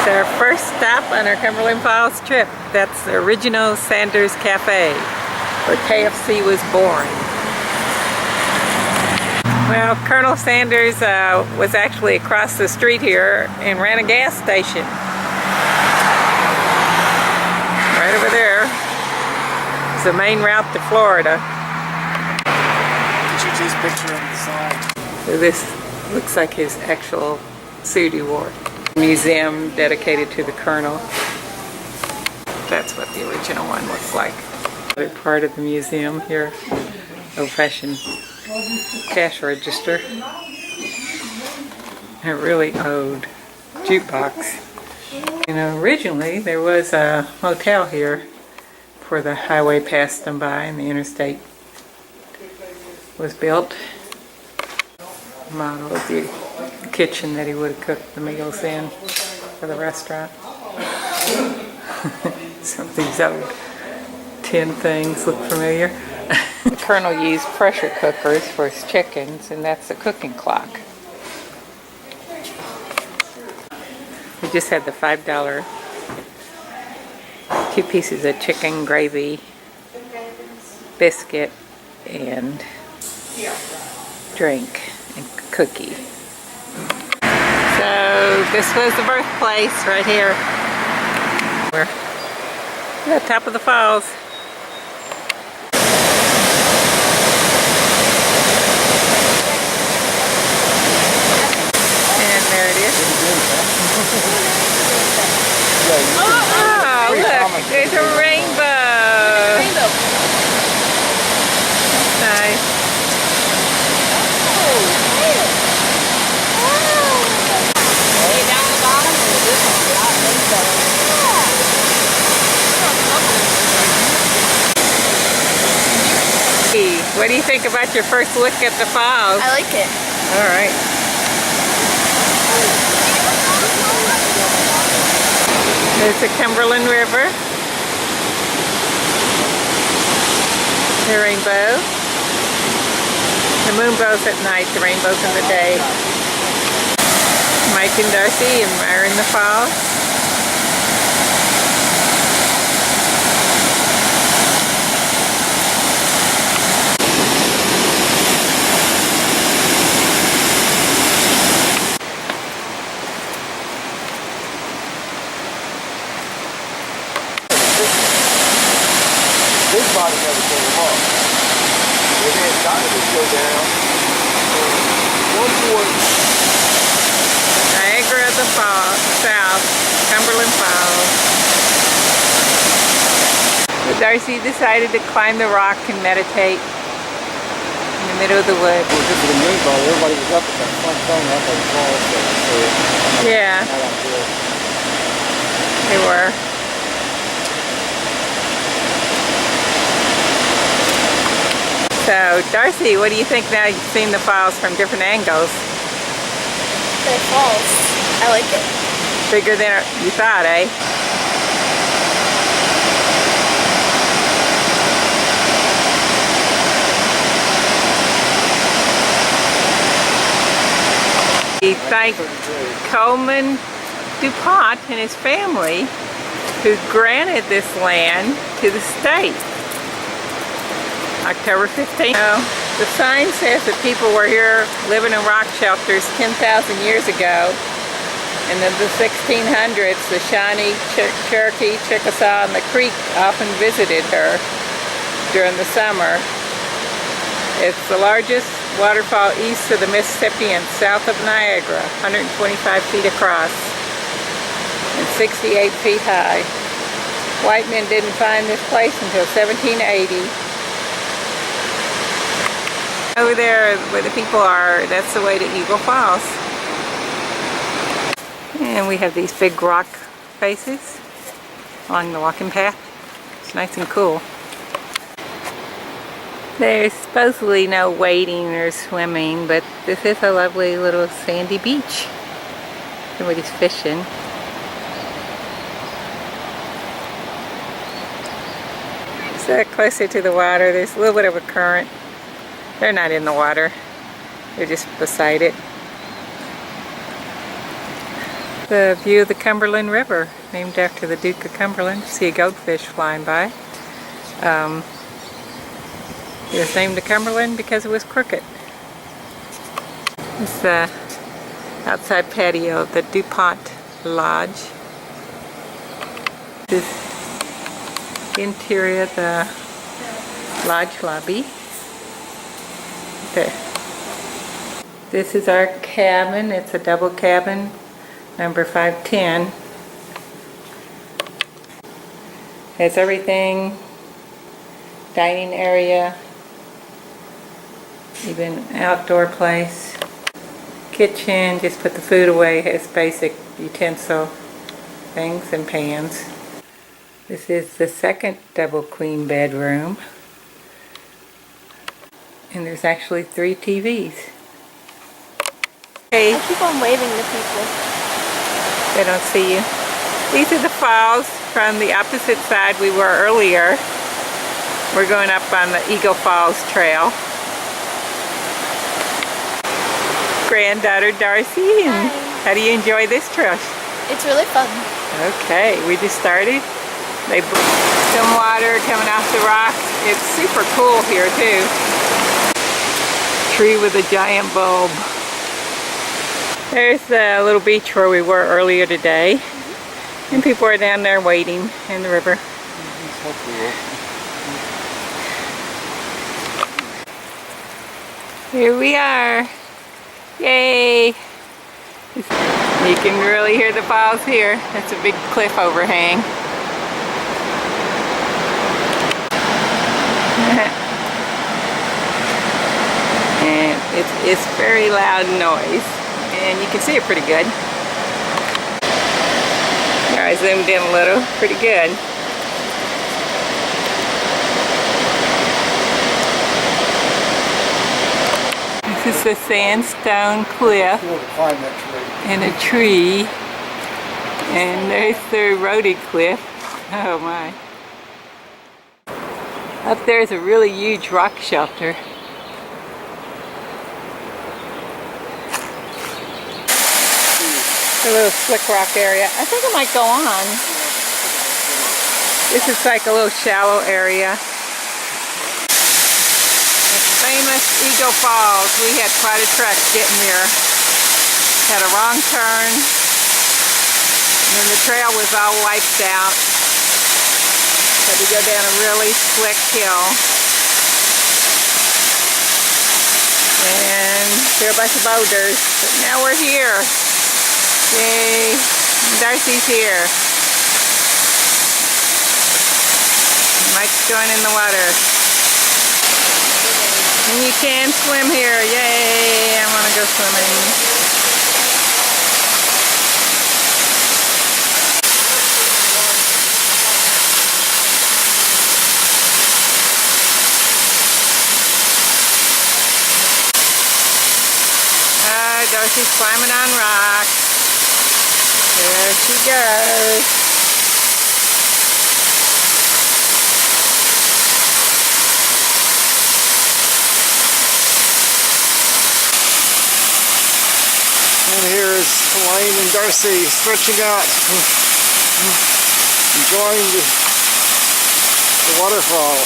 It's our first stop on our Cumberland Falls trip. That's the original Sanders Cafe, where KFC was born. Well, Colonel Sanders was actually across the street here and ran a gas station. Right over there. It's the main route to Florida. Did you just picture on the side? So this looks like his actual suit he wore. Museum dedicated to the Colonel. That's what the original one looked like. Another part of the museum here, old-fashioned cash register. A really old jukebox. You know, originally there was a motel here before the highway passed them by and the interstate was built. Model of the kitchen that he would have cooked the meals in for the restaurant. Some of these old tin things look familiar. The Colonel used pressure cookers for his chickens, and that's the cooking clock. We just had the $5 2 pieces of chicken gravy, biscuit, and drink and cookie. So this was the birthplace right here. We're at the top of the falls. And there it is. Oh, look, there's a rainbow. Nice. What do you think about your first look at the falls? I like it. All right. There's the Cumberland River. The rainbow. The moonbow's at night, the rainbow's in the day. Mike and Darcy admiring the falls. This body never came up. And then dinosaurs go down. One point. Niagara the Falls, south, Cumberland Falls. So Darcy decided to climb the rock and meditate in the middle of the woods. Well, just for the moon ball, everybody was up at that front thing up at the falls. So yeah, they were. So, Darcy, what do you think now you've seen the falls from different angles? The falls. I like it. Bigger than you thought, eh? We thank Coleman DuPont and his family who granted this land to the state. October 15th. The sign says that people were here living in rock shelters 10,000 years ago. And in the 1600s, the Shawnee, Cherokee, Chickasaw, and the Creek often visited her during the summer. It's the largest waterfall east of the Mississippi and south of Niagara, 125 feet across and 68 feet high. White men didn't find this place until 1780. Over there where the people are, that's the way to Eagle Falls. And we have these big rock faces along the walking path. It's nice and cool. There's supposedly no wading or swimming, but this is a lovely little sandy beach. Somebody's fishing. So closer to the water, there's a little bit of a current. They're not in the water. They're just beside it. The view of the Cumberland River, named after the Duke of Cumberland. See a goldfish flying by. It was named the Cumberland because it was crooked. It's the outside patio of the DuPont Lodge. This is the interior of the lodge lobby. There. This is our cabin. It's a double cabin, number 510. Has everything, dining area, even outdoor place, kitchen, just put the food away, has basic utensil things and pans. This is the second double queen bedroom, and there's actually 3 TVs. Hey, I keep on waving to people. they don't see you. These are the falls from the opposite side we were earlier. We're going up on the Eagle Falls Trail. Granddaughter Darcy, and how do you enjoy this trip? It's really fun. Okay, we just started. They some water coming off the rocks. It's super cool here too. Tree with a giant bulb. There's the little beach where we were earlier today. And people are down there waiting in the river. Here we are. Yay! You can really hear the falls here. That's a big cliff overhang. And it's very loud noise. And you can see it pretty good. There, I zoomed in a little. Pretty good. This is the sandstone cliff and a tree. And there's the eroded cliff. Oh my. Up there is a really huge rock shelter. A little slick rock area. I think it might go on. This is like a little shallow area. The famous Eagle Falls. We had quite a trek getting there. Had a wrong turn. And then the trail was all wiped out. Had to go down a really slick hill. And there are a bunch of boulders. But now we're here. Yay! Darcy's here. Mike's going in the water. And you can swim here. Yay! I want to go swimming. Darcy's climbing on rocks. There she goes. And here is Elaine and Darcy stretching out, enjoying the waterfall.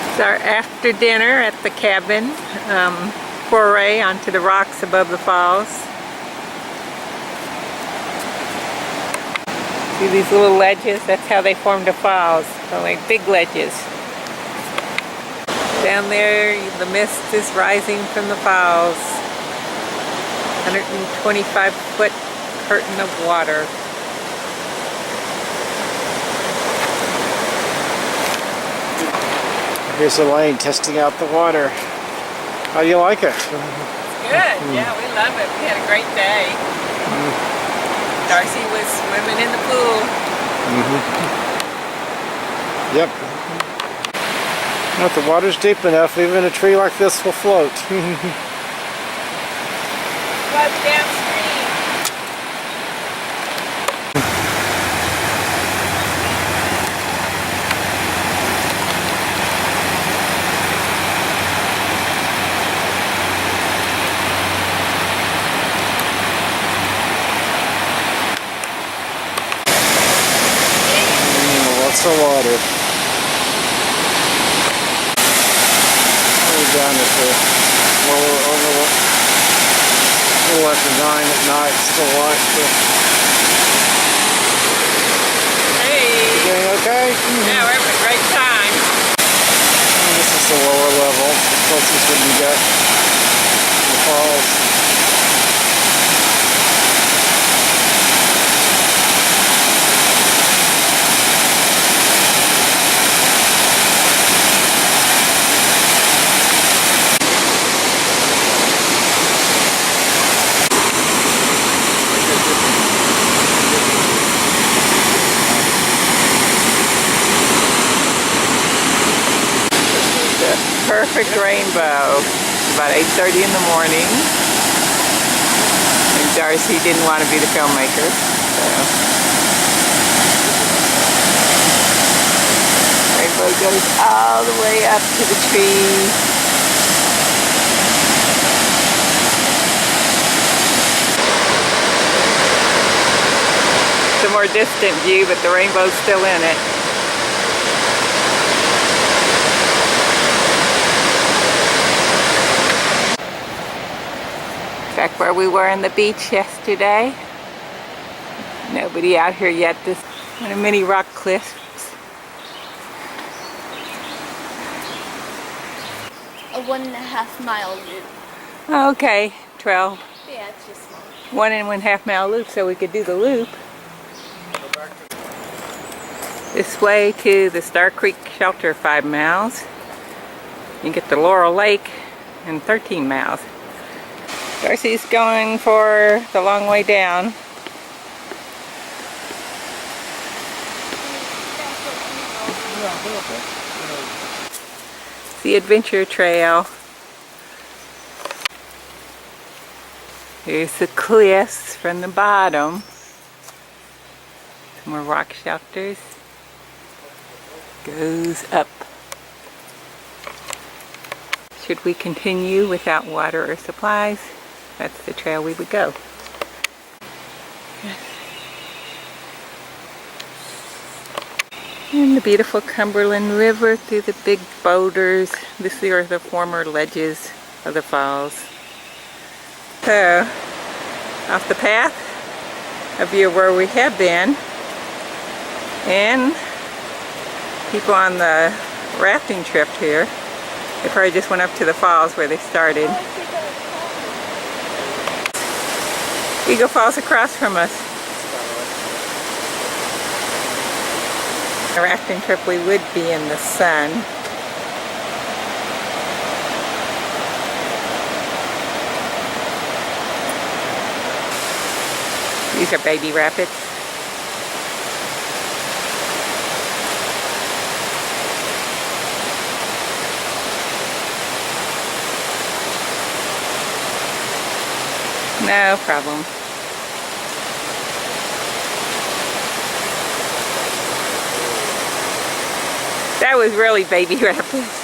It's our after dinner at the cabin, foray onto the rocks above the falls. See these little ledges? That's how they formed the falls. They're like big ledges. Down there, the mist is rising from the falls. 125-foot curtain of water. Here's Elaine testing out the water. How do you like it? Good. Yeah, we love it. We had a great day. Darcy was swimming in the pool. Yep. If the water's deep enough, even a tree like this will float. Float downstream. Lots of water. We're down at the lower over a little after 9 at night, still light. Hey. You doing okay? Yeah, we're having a great time. This is the lower level, the closest we can get to the falls. Perfect rainbow. About 8:30 in the morning. And Darcy didn't want to be the filmmaker. So. Rainbow goes all the way up to the tree. It's a more distant view, but the rainbow's still in it. Back where we were on the beach yesterday. Nobody out here yet. This on a mini rock cliffs. A 1.5 mile loop. Okay, 12. Yeah, it's just small. 1.5 mile loop, so we could do the loop. This way to the Star Creek Shelter, 5 miles. You get to Laurel Lake in 13 miles. Darcy's going for the long way down. The adventure trail. Here's the cliffs from the bottom. Some more rock shelters. Goes up. Should we continue without water or supplies? That's the trail we would go. And the beautiful Cumberland River through the big boulders. These are the former ledges of the falls. So, off the path, a view of where we have been. And people on the rafting trip here, they probably just went up to the falls where they started. Eagle Falls across from us. A rafting trip we would be in the sun. These are baby rapids. No problem. That was really baby rapids.